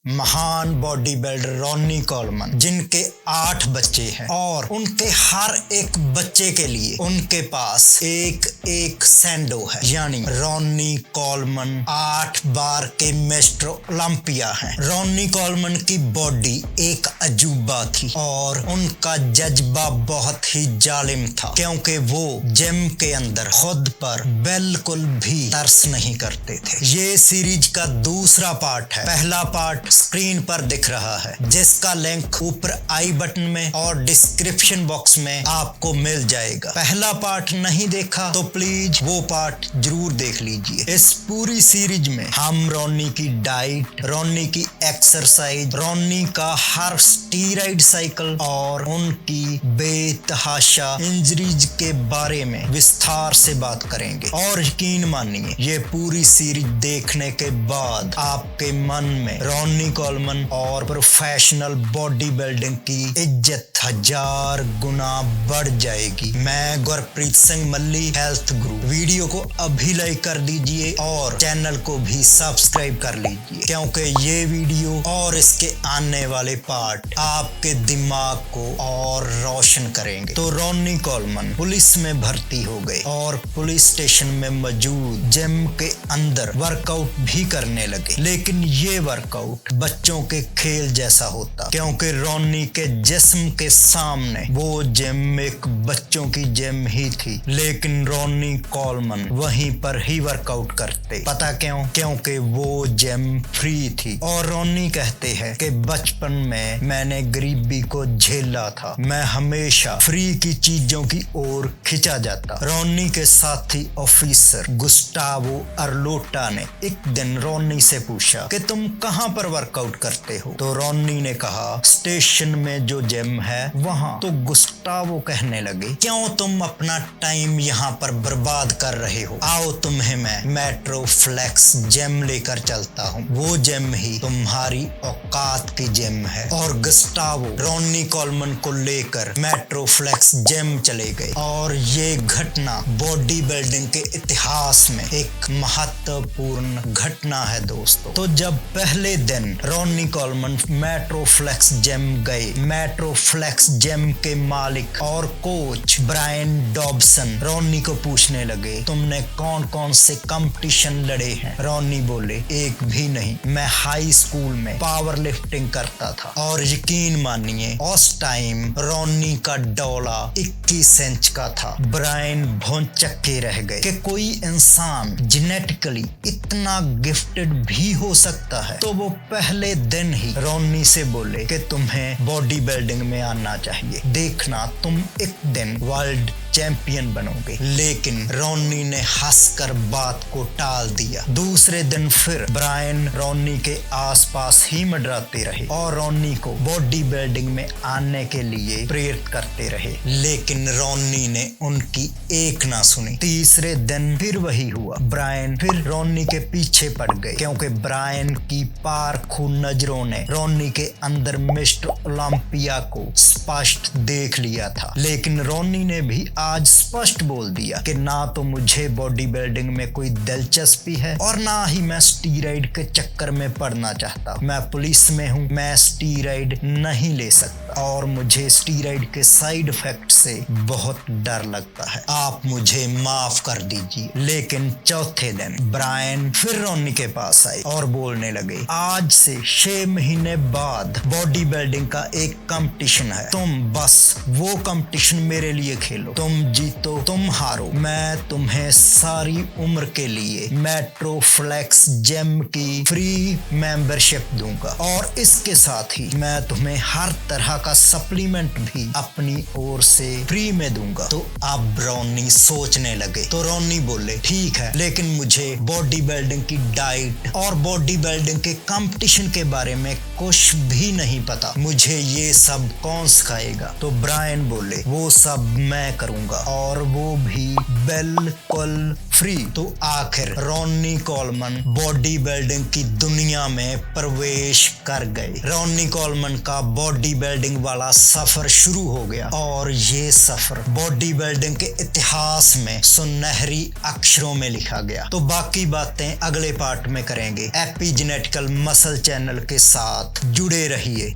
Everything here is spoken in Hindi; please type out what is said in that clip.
महान बॉडी बिल्डर रॉनी कोलमन, जिनके 8 बच्चे हैं और उनके हर एक बच्चे के लिए उनके पास एक एक सैंडो है। यानी रॉनी कोलमन 8 बार के मिस्टर ओलंपिया हैं। रॉनी कोलमन की बॉडी एक अजूबा थी और उनका जज्बा बहुत ही जालिम था, क्योंकि वो जिम के अंदर खुद पर बिल्कुल भी तरस नहीं करते थे। ये सीरीज का दूसरा पार्ट है। पहला पार्ट स्क्रीन पर दिख रहा है, जिसका लिंक ऊपर आई बटन में और डिस्क्रिप्शन बॉक्स में आपको मिल जाएगा। पहला पार्ट नहीं देखा तो प्लीज वो पार्ट जरूर देख लीजिए। इस पूरी सीरीज में हम रॉनी की डाइट, रॉनी की एक्सरसाइज, रॉनी का हर स्टीरॉइड साइकिल और उनकी बेतहाशा इंजरीज के बारे में विस्तार से बात करेंगे। और यकीन मानिए, ये पूरी सीरीज देखने के बाद आपके मन में रॉनी कोलमन और प्रोफेशनल बॉडी बिल्डिंग की इज्जत 1000 गुना बढ़ जाएगी। मैं गुरप्रीत सिंह मल्ली, हेल्थ गुरु। वीडियो को अभी लाइक कर दीजिए और चैनल को भी सब्सक्राइब कर लीजिए, क्योंकि ये वीडियो और इसके आने वाले पार्ट आपके दिमाग को और रोशन करेंगे। तो रॉनी कोलमन पुलिस में भर्ती हो गए और पुलिस स्टेशन में मौजूद जिम के अंदर वर्कआउट भी करने लगे। लेकिन ये वर्कआउट बच्चों के खेल जैसा होता, क्योंकि रॉनी के जिस्म के सामने वो जिम एक बच्चों की जिम ही थी। लेकिन रॉनी कोलमन वहीं पर ही वर्कआउट करते। पता क्यों? क्योंकि वो जिम फ्री थी। और रॉनी कहते हैं कि बचपन में मैंने गरीबी को झेला था, मैं हमेशा फ्री की चीजों की ओर खिंचा जाता। रॉनी के साथी ऑफिसर गुस्टावो अर्लोटा ने एक दिन रॉनी से पूछा कि तुम कहां पर वर्कआउट करते हो? तो रॉनी ने कहा, स्टेशन में जो जिम है वहां। तो गुस्टावो कहने लगे, क्यों तुम अपना टाइम यहाँ पर बर्बाद कर रहे हो? आओ तुम्हें मैं मेट्रो फ्लेक्स जिम लेकर चलता हूँ। वो जिम ही तुम्हारी औकात की जिम है। और गुस्टावो रॉनी कोलमन को लेकर मेट्रो फ्लेक्स जिम चले गए। और ये घटना बॉडी बिल्डिंग के इतिहास में एक महत्वपूर्ण घटना है दोस्तों। तो जब पहले दिन Ronnie Coleman Metro Flex gym गए, मेट्रो फ्लेक्स जिम के मालिक और कोच ब्रायन डॉबसन रॉनी को पूछने लगे, तुमने कौन कौन से कंपटीशन लड़े हैं? रॉनी बोले, एक भी नहीं, मैं हाई स्कूल में पावर लिफ्टिंग करता था। और यकीन मानिए, उस टाइम रॉनी का डोला 21 इंच का था। ब्रायन भौंचक के रह गए कि कोई इंसान जेनेटिकली इतना गिफ्टेड भी हो सकता है। तो वो पहले दिन ही रॉनी से बोले कि तुम्हें बॉडी बिल्डिंग में आना चाहिए, देखना तुम एक दिन वर्ल्ड चैंपियन बनोगे। लेकिन रॉनी ने हंसकर बात को टाल दिया। दूसरे दिन फिर ब्रायन रॉनी के आसपास ही मंडराते रहे और रॉनी को बॉडी बिल्डिंग में आने के लिए प्रेरित करते रहे। लेकिन रॉनी ने उनकी एक ना सुनी। तीसरे दिन फिर वही हुआ। ब्रायन फिर रॉनी के पीछे पड़ गए, क्योंकि ब्रायन की पारखू नजरों ने रॉनी के अंदर मिस्टर ओलंपिया को स्पष्ट देख लिया था। लेकिन रॉनी ने भी आज स्पष्ट बोल दिया कि ना तो मुझे बॉडी बिल्डिंग में कोई दिलचस्पी है और ना ही मैं स्टीरॉइड के चक्कर में पड़ना चाहता। मैं पुलिस में हूँ, मैं स्टीरॉइड नहीं ले सकता और मुझे स्टीरॉइड के साइड इफेक्ट से बहुत डर लगता है। आप मुझे माफ कर दीजिए। लेकिन चौथे दिन ब्रायन फिर रॉनी के पास आए और बोलने लगे, आज से 6 महीने बाद बॉडी बिल्डिंग का एक कंपटीशन है। तुम बस वो कंपटीशन मेरे लिए खेलो। तुम जीतो, तुम हारो, मैं तुम्हें सारी उम्र के लिए मेट्रो फ्लेक्स जिम की फ्री मेंबरशिप दूंगा और इसके साथ ही मैं तुम्हें हर तरह का सप्लीमेंट भी अपनी ओर से फ्री में दूंगा। तो अब रॉनी सोचने लगे। तो रॉनी बोले, ठीक है, लेकिन मुझे बॉडी बिल्डिंग की डाइट और बॉडी बिल्डिंग के कंपटीशन के बारे में कुछ भी नहीं पता, मुझे ये सब कौन सिखाएगा? तो ब्रायन बोले, वो सब मैं करूंगा। करूंगा, और वो भी बिल्कुल फ्री। तो आखिर रॉनी कोलमन बॉडी बिल्डिंग की दुनिया में प्रवेश कर गए। रॉनी कोलमन का बॉडी बिल्डिंग वाला सफर शुरू हो गया और ये सफर बॉडी बिल्डिंग के इतिहास में सुनहरी अक्षरों में लिखा गया। तो बाकी बातें अगले पार्ट में करेंगे। एपिजेनेटिकल मसल चैनल के साथ जुड़े रहिए।